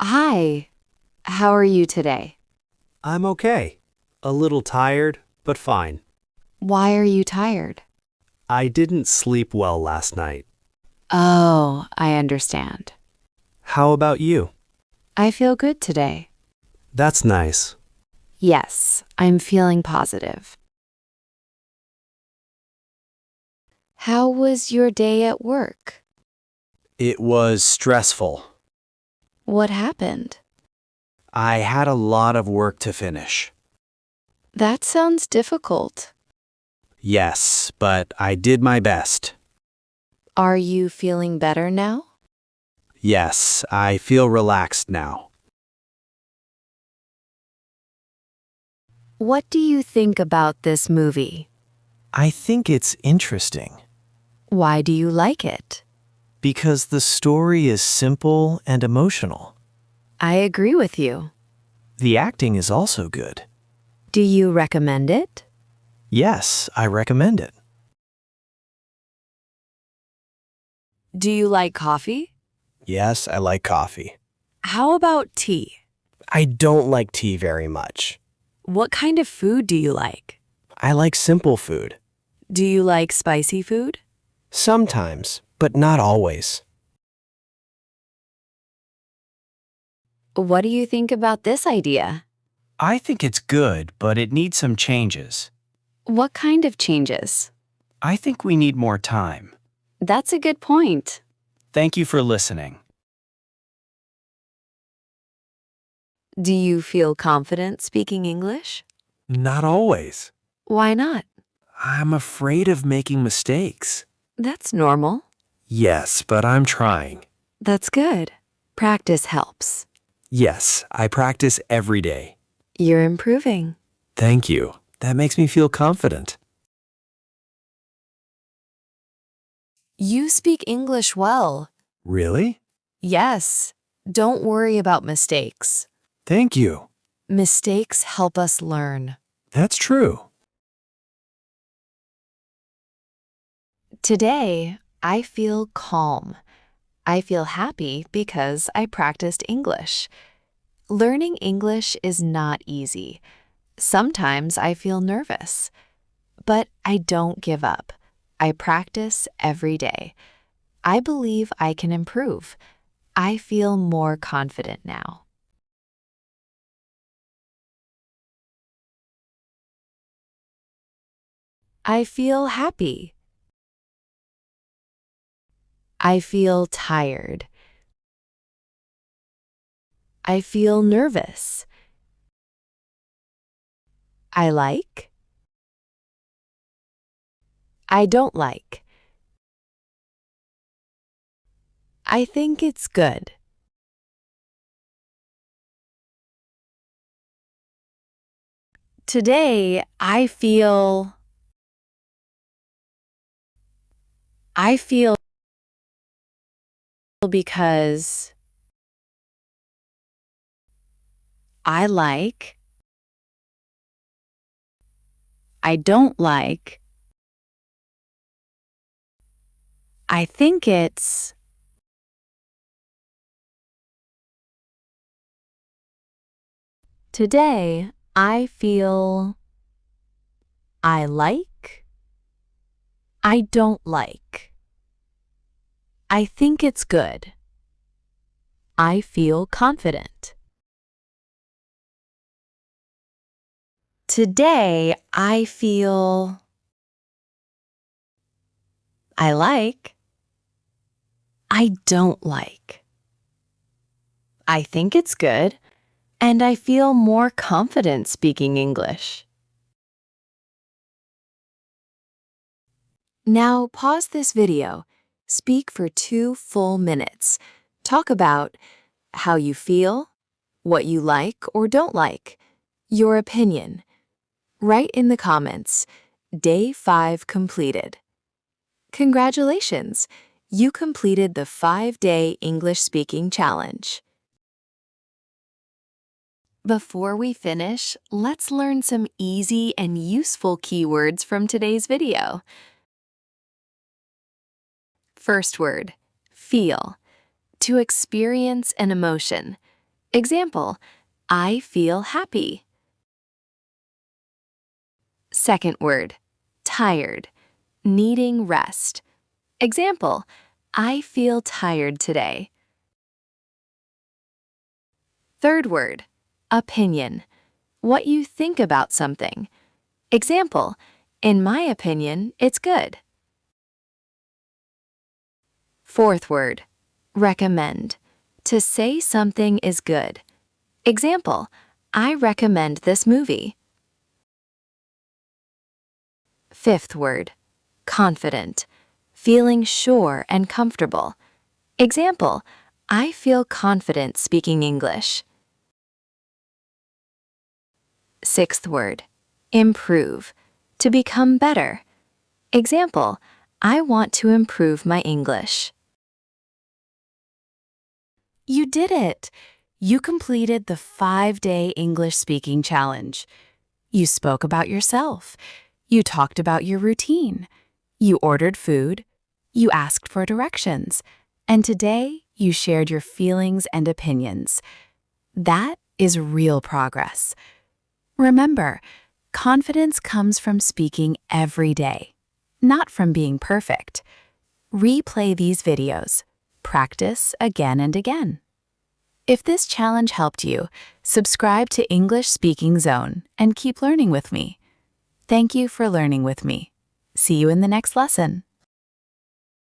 Hi, how are you today? I'm okay. A little tired, but fine. Why are you tired? I didn't sleep well last night. Oh, I understand. How about you? I feel good today. That's nice. Yes, I'm feeling positive. How was your day at work? It was stressful. What happened? I had a lot of work to finish. That sounds difficult. Yes, but I did my best. Are you feeling better now? Yes, I feel relaxed now. What do you think about this movie? I think it's interesting Why do you like it? because the story is simple and emotional. I agree with you. The acting is also good. Do you recommend it? Yes, I recommend it. Do you like coffee? Yes, I like coffee. How about tea? I don't like tea very much. What kind of food do you like? I like simple food. Do you like spicy food? Sometimes, but not always. What do you think about this idea? I think it's good, but it needs some changes. What kind of changes? I think we need more time. That's a good point. Thank you for listening. Do you feel confident speaking English? Not always. Why not? I'm afraid of making mistakes. That's normal. Yes, but I'm trying. That's good. Practice helps. Yes, I practice every day. You're improving. Thank you. That makes me feel confident. You speak English well. Really? Yes. Don't worry about mistakes. Thank you. Mistakes help us learn. That's true. Today, I feel calm. I feel happy because I practiced English. Learning English is not easy. Sometimes I feel nervous. But I don't give up. I practice every day. I believe I can improve. I feel more confident now. I feel happy. I feel tired. I feel nervous. I like. I don't like. I think it's good. Today, I feel because I like, I don't like, I think it's, today, I feel, I like, I don't like, I think it's good, I feel confident. Today, I feel, I like, I don't like, I think it's good, and I feel more confident speaking English. Now pause this video. Speak for 2 full minutes. Talk about how you feel, what you like or don't like, your opinion. Write in the comments, Day 5 completed. Congratulations! You completed the 5-day English speaking challenge. Before we finish, let's learn some easy and useful keywords from today's video. First word, feel. To experience an emotion. Example, I feel happy. Second word, tired, needing rest. Example, I feel tired today. Third word, opinion, what you think about something. Example, in my opinion, it's good. Fourth word, recommend, to say something is good. Example, I recommend this movie. Fifth word, confident, feeling sure and comfortable. Example, I feel confident speaking English. Sixth word, improve, to become better. Example, I want to improve my English. You did it! You completed the 5-day English speaking challenge. You spoke about yourself. You talked about your routine. You ordered food. You asked for directions. And today, you shared your feelings and opinions. That is real progress. Remember, confidence comes from speaking every day, not from being perfect. Replay these videos. Practice again and again. If this challenge helped you, subscribe to English Speaking Zone and keep learning with me. Thank you for learning with me. See you in the next lesson.